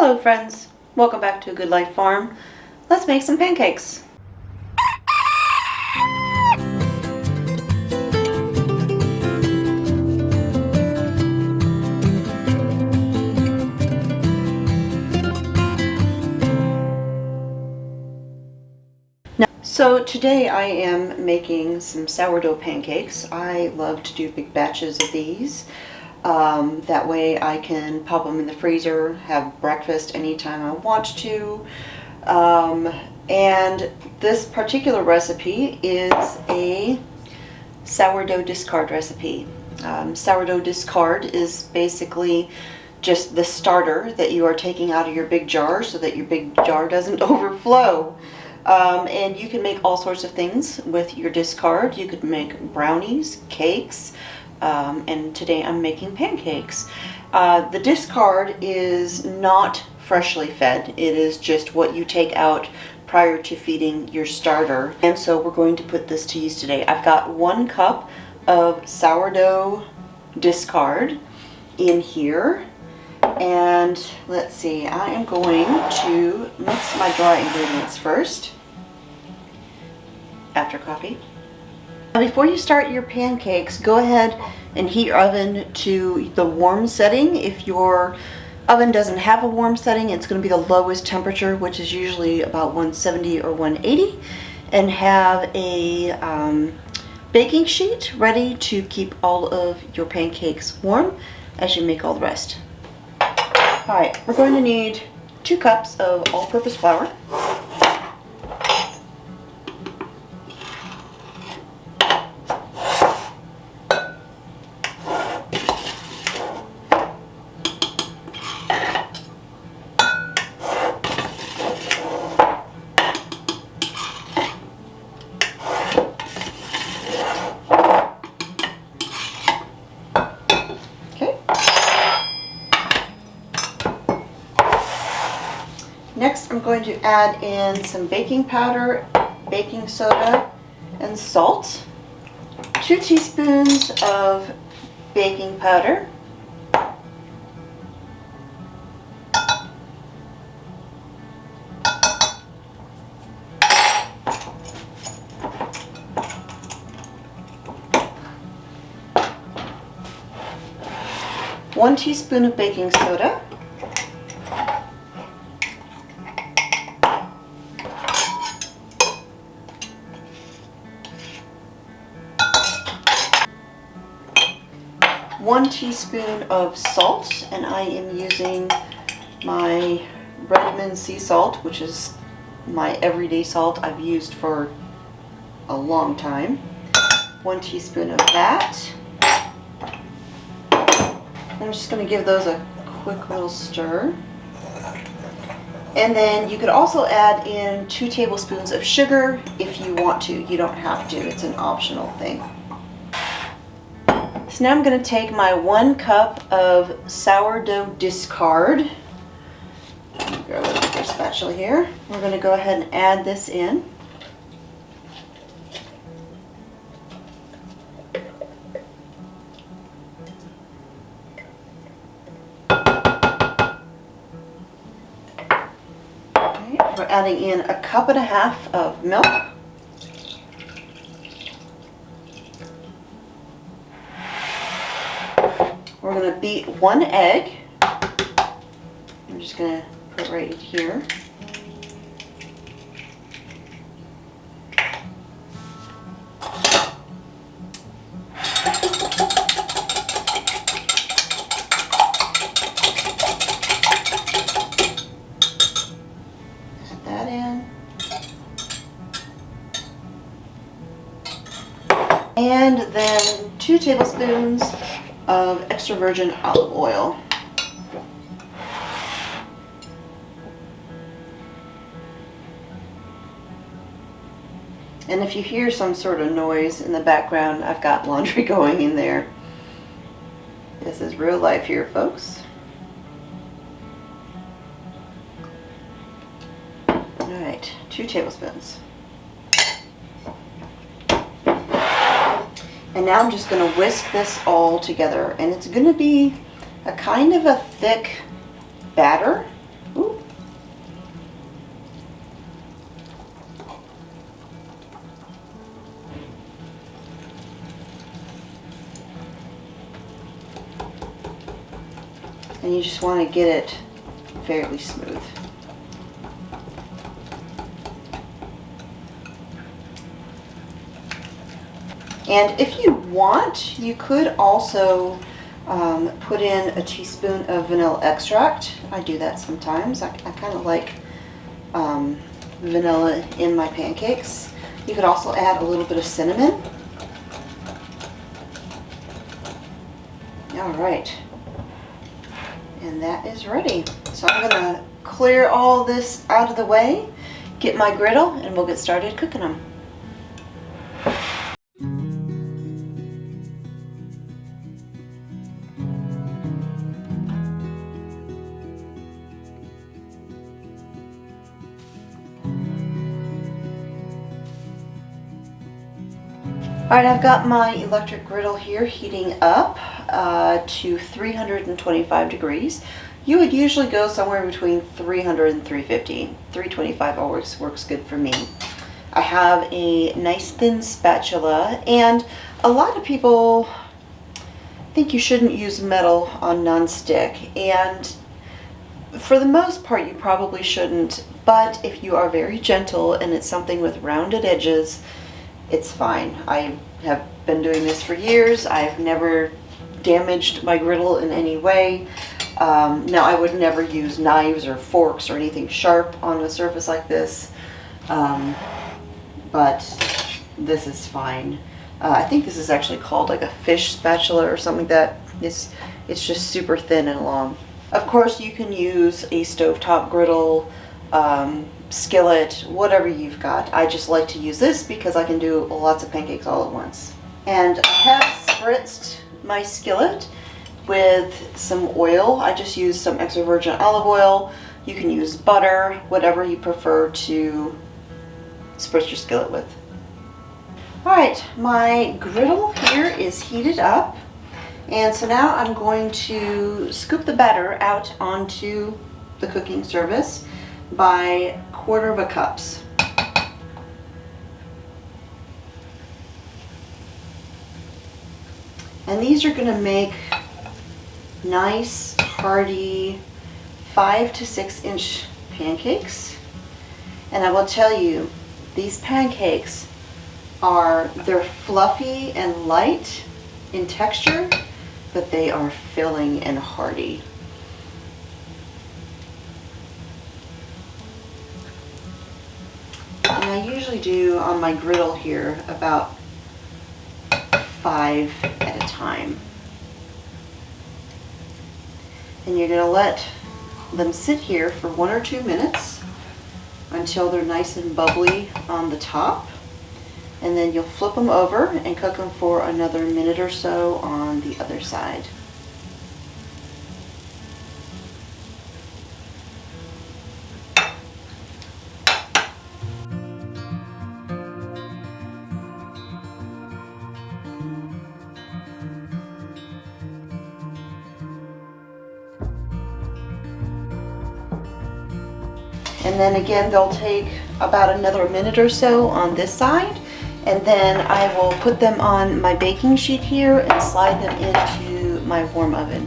Hello friends, welcome back to A Good Life Farm. Let's make some pancakes. So today I am making some sourdough pancakes. I love to do big batches of these. That way I can pop them in the freezer, have breakfast anytime I want to. And this particular recipe is a sourdough discard recipe. Sourdough discard is basically just the starter that you are taking out of your big jar so that your big jar doesn't overflow. And you can make all sorts of things with your discard. You could make brownies, cakes, and today I'm making pancakes. The discard is not freshly fed. It is just what you take out prior to feeding your starter. And so we're going to put this to use today. I've got 1 cup of sourdough discard in here. And let's see, I am going to mix my dry ingredients first, after coffee. Now before you start your pancakes, go ahead and heat your oven to the warm setting. If your oven doesn't have a warm setting, it's going to be the lowest temperature, which is usually about 170 or 180, and have a baking sheet ready to keep all of your pancakes warm as you make all the rest. Alright, we're going to need 2 cups of all-purpose flour, 'Next, I'm going to add in some baking powder, baking soda, and salt. 2 teaspoons of baking powder. 1 teaspoon of baking soda. 1 teaspoon of salt, and I am using my Redmond sea salt, which is my everyday salt I've used for a long time. 1 teaspoon of that. I'm just going to give those a quick little stir. And then you could also add in 2 tablespoons of sugar if you want to. You don't have to, it's an optional thing. So now I'm going to take my 1 cup of sourdough discard. Grab a bigger spatula here. We're going to go ahead and add this in. Okay, we're adding in 1.5 cups of milk. We're going to beat 1 egg. I'm just going to put it right here. Put that in. And then 2 tablespoons of extra virgin olive oil. And if you hear some sort of noise in the background, I've got laundry going in there. This is real life here, folks. Alright, 2 tablespoons. And now I'm just going to whisk this all together, and it's going to be a kind of a thick batter and you just want to get it fairly smooth. And if you want, you could also put in a teaspoon of vanilla extract. I do that sometimes. I kind of like vanilla in my pancakes. You could also add a little bit of cinnamon. All right, and that is ready. So I'm gonna clear all this out of the way, get my griddle, and we'll get started cooking them. Alright, I've got my electric griddle here heating up to 325 degrees. You would usually go somewhere between 300 and 350. 325 always works good for me. I have a nice thin spatula, and a lot of people think you shouldn't use metal on non-stick, and for the most part you probably shouldn't, but if you are very gentle and it's something with rounded edges, it's fine. I have been doing this for years. I've never damaged my griddle in any way. Now, I would never use knives or forks or anything sharp on a surface like this, but this is fine. I think this is actually called like a fish spatula or something like that. It's just super thin and long. Of course, you can use a stovetop griddle, skillet, whatever you've got. I just like to use this because I can do lots of pancakes all at once. And I have spritzed my skillet with some oil. I just use some extra virgin olive oil. You can use butter, whatever you prefer to spritz your skillet with. Alright, my griddle here is heated up, and so now I'm going to scoop the batter out onto the cooking surface by 1/4 cups. And these are going to make nice, hearty 5 to 6 inch pancakes. And I will tell you, these pancakes they're fluffy and light in texture, but they are filling and hearty. And I usually do on my griddle here about 5 at a time. And you're going to let them sit here for 1 or 2 minutes until they're nice and bubbly on the top. And then you'll flip them over and cook them for another minute or so on the other side. And then again, they'll take about another minute or so on this side, and then I will put them on my baking sheet here and slide them into my warm oven.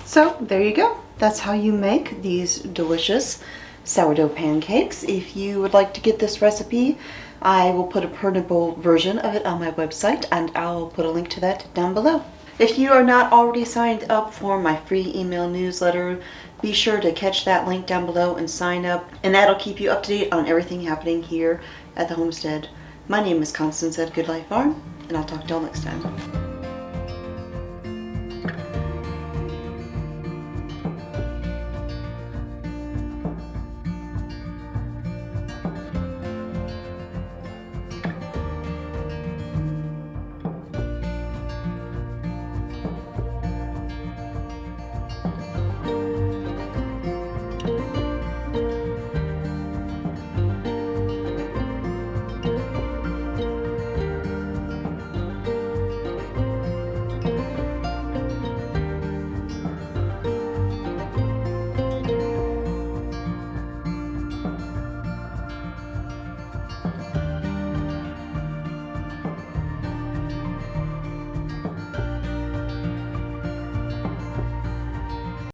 So there you go. That's how you make these delicious sourdough pancakes. If you would like to get this recipe, I will put a printable version of it on my website, and I'll put a link to that down below. If you are not already signed up for my free email newsletter, be sure to catch that link down below and sign up, and that'll keep you up to date on everything happening here at the homestead. My name is Constance at Good Life Farm, and I'll talk to y'all next time.